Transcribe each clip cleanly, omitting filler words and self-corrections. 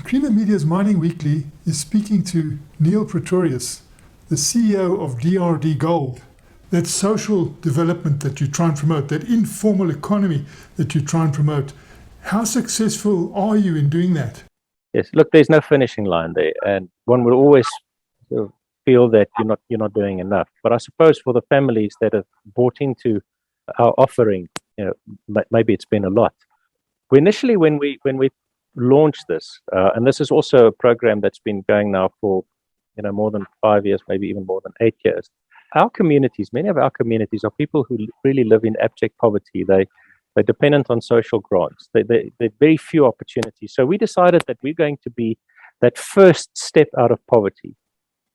Creamer Media's Mining Weekly is speaking to Neil Pretorius, the CEO of DRDGold. That social development that you try and promote, that informal economy that you try and promote, how successful are you in doing that? Yes, look, there's no finishing line there, and one will always feel that you're not doing enough. But I suppose for the families that have bought into our offering, maybe it's been a lot. When we launched this, and this is also a program that's been going now for more than 5 years, maybe even more than 8 years. Our communities, many of our communities, are people who really live in abject poverty. They're dependent on social grants. There are very few opportunities. So we decided that we're going to be that first step out of poverty.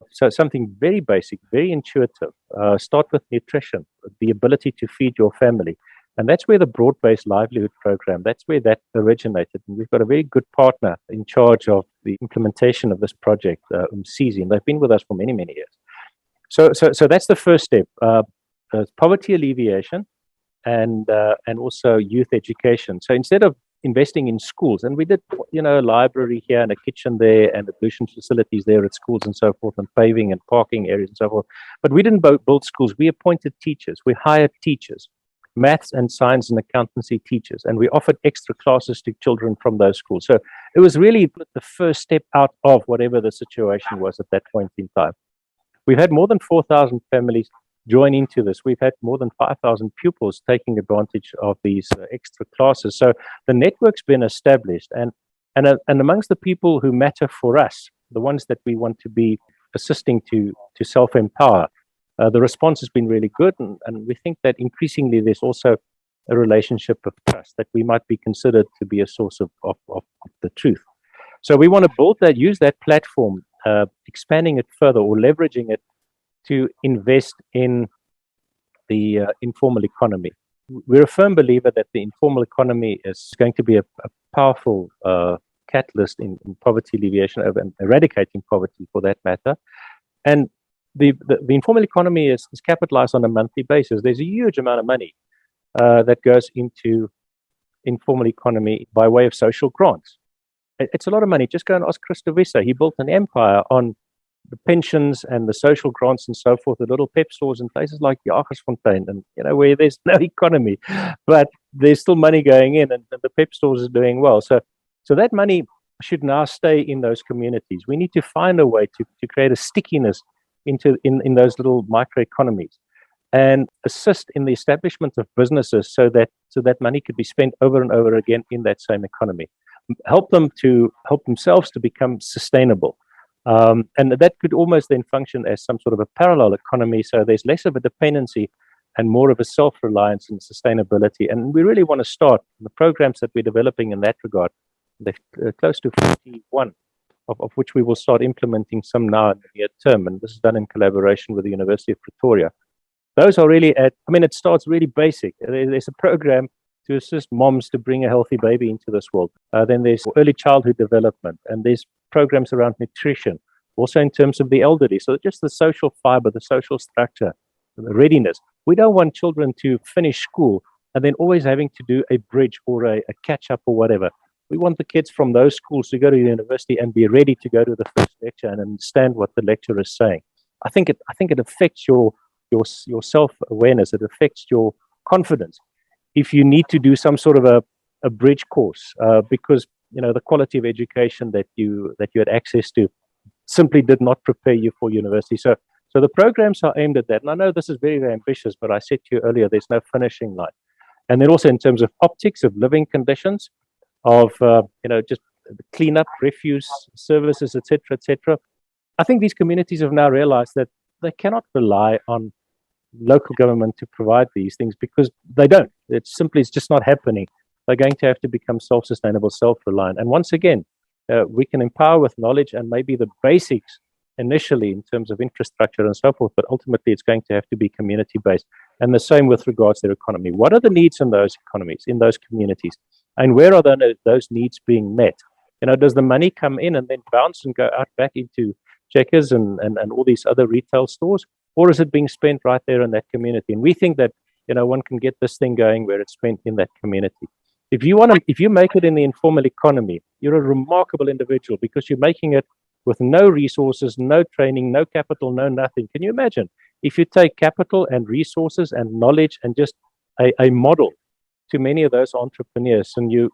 So something very basic, very intuitive. Start with nutrition, the ability to feed your family. And that's where the broad-based livelihood program, that's where that originated. And we've got a very good partner in charge of the implementation of this project, Umsizi, and they've been with us for many, many years. So that's the first step, poverty alleviation and also youth education. So instead of investing in schools, and we did, a library here and a kitchen there and ablution facilities there at schools and so forth, and paving and parking areas and so forth. But we didn't build schools. We appointed teachers. We hired teachers, maths and science and accountancy teachers, and we offered extra classes to children from those schools. So it was really the first step out of whatever the situation was at that point in time. We've had more than 4,000 families join into this. We've had more than 5,000 pupils taking advantage of these extra classes. So the network's been established, and amongst the people who matter for us, the ones that we want to be assisting to self-empower, the response has been really good, and we think that increasingly there's also a relationship of trust that we might be considered to be a source of the truth. So we want to build that, use that platform, expanding it further or leveraging it to invest in the informal economy. We're a firm believer that the informal economy is going to be a powerful catalyst in poverty alleviation and eradicating poverty for that matter. And the informal economy is capitalized on a monthly basis. There's a huge amount of money that goes into informal economy by way of social grants. It's a lot of money. Just go and ask Christo Vissa. He built an empire on the pensions and the social grants and so forth, the little pep stores in places like Jagersfontein, and where there's no economy, but there's still money going in, and the pep stores are doing well. So that money should now stay in those communities. We need to find a way to create a stickiness in those little microeconomies and assist in the establishment of businesses so that money could be spent over and over again in that same economy. Help themselves to become sustainable. And that could almost then function as some sort of a parallel economy, so there's less of a dependency and more of a self-reliance and sustainability. And we really want to start the programs that we're developing in that regard. They're close to 41, of which we will start implementing some now in the near term, and this is done in collaboration with the University of Pretoria. Those are really it starts really basic. There's a program to assist moms to bring a healthy baby into this world. Then there's early childhood development, and there's programs around nutrition, also in terms of the elderly. So just the social fiber, the social structure, the readiness. We don't want children to finish school and then always having to do a bridge or a catch-up or whatever. We want the kids from those schools to go to university and be ready to go to the first lecture and understand what the lecturer is saying. I think it affects your self-awareness. It affects your confidence if you need to do some sort of a bridge course, because the quality of education that you had access to simply did not prepare you for university. So the programs are aimed at that. And I know this is very, very ambitious, but I said to you earlier, there's no finishing line. And then also in terms of optics of living conditions, of just cleanup, refuse services, etc., etc. I think these communities have now realized that they cannot rely on local government to provide these things, because they don't. It's just not happening. They're going to have to become self-sustainable, self-reliant. And once again, we can empower with knowledge and maybe the basics initially in terms of infrastructure and so forth, but ultimately it's going to have to be community-based. And the same with regards to their economy. What are the needs in those economies, in those communities? And where are those needs being met? Does the money come in and then bounce and go out back into Checkers and all these other retail stores? Or is it being spent right there in that community? And we think that one can get this thing going where it's spent in that community. If you make it in the informal economy, you're a remarkable individual because you're making it with no resources, no training, no capital, no nothing. Can you imagine if you take capital and resources and knowledge and just a model to many of those entrepreneurs and you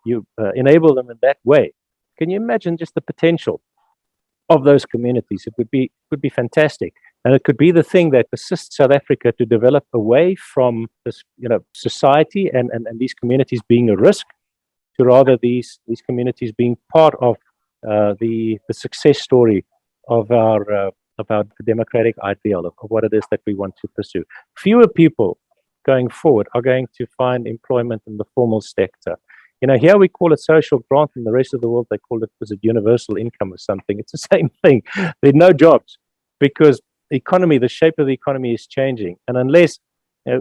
enable them in that way? Can you imagine just the potential of those communities? It would be fantastic. And it could be the thing that assists South Africa to develop away from this, society and these communities being a risk, to rather these communities being part of the success story of our democratic ideal of what it is that we want to pursue. Fewer people going forward are going to find employment in the formal sector. Here we call it social grant. In the rest of the world, they call it, was it universal income or something? It's the same thing. There are no jobs because the shape of the economy is changing. And unless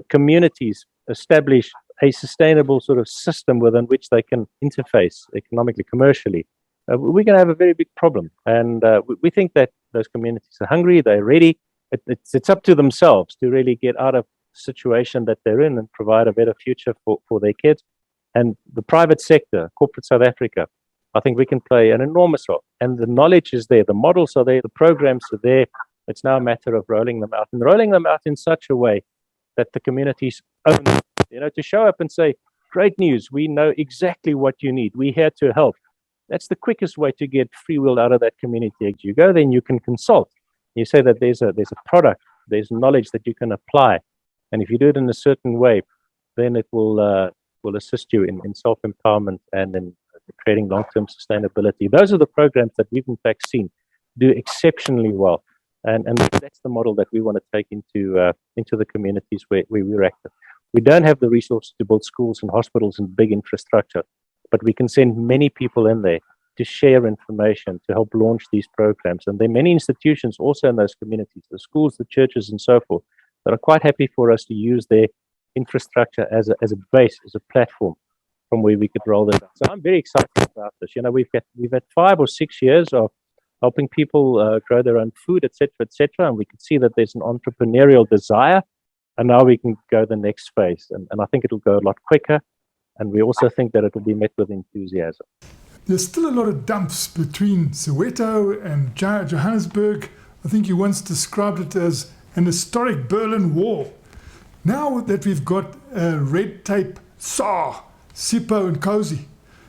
communities establish a sustainable sort of system within which they can interface economically, commercially, we're going to have a very big problem. And we think that those communities are hungry, they're ready. It's up to themselves to really get out of the situation that they're in and provide a better future for their kids. And the private sector, corporate South Africa, I think we can play an enormous role. And the knowledge is there, the models are there, the programs are there. It's now a matter of rolling them out, and rolling them out in such a way that the communities own them. To show up and say, great news, we know exactly what you need. We're here to help. That's the quickest way to get free will out of that community. You go then you can consult. You say that there's a product, there's knowledge that you can apply. And if you do it in a certain way, then it will assist you in self-empowerment and in creating long-term sustainability. Those are the programs that we've in fact seen do exceptionally well. And that's the model that we want to take into the communities where we're active. We don't have the resources to build schools and hospitals and big infrastructure, but we can send many people in there to share information, to help launch these programs. And there are many institutions also in those communities, the schools, the churches, and so forth, that are quite happy for us to use their infrastructure as a base, as a platform from where we could roll that out. So I'm very excited about this. We've had 5 or 6 years of helping people grow their own food, etc., and we can see that there's an entrepreneurial desire, and now we can go the next phase, and I think it'll go a lot quicker, and we also think that it will be met with enthusiasm. There's still a lot of dumps between Soweto and Johannesburg. I think you once described it as an historic Berlin Wall. Now that we've got red tape, SAR, SIPO and COSI,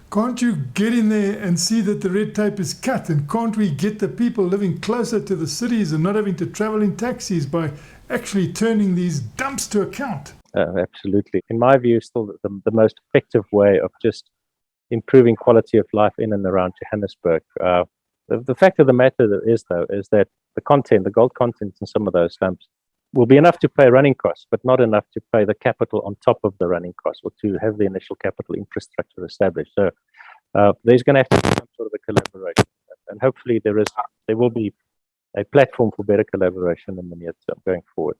can't you get in there and see that the red tape is cut? And can't we get the people living closer to the cities and not having to travel in taxis by actually turning these dumps to account? Absolutely. In my view, still the most effective way of just improving quality of life in and around Johannesburg. The fact of the matter is that the gold content in some of those dumps will be enough to pay running costs, but not enough to pay the capital on top of the running costs or to have the initial capital infrastructure established. So there's going to have to be some sort of a collaboration, and hopefully there will be a platform for better collaboration in the near term going forward.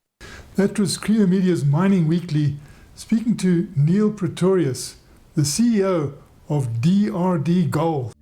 That was Creamer Media's Mining Weekly, speaking to Neil Pretorius, the CEO of DRDGold.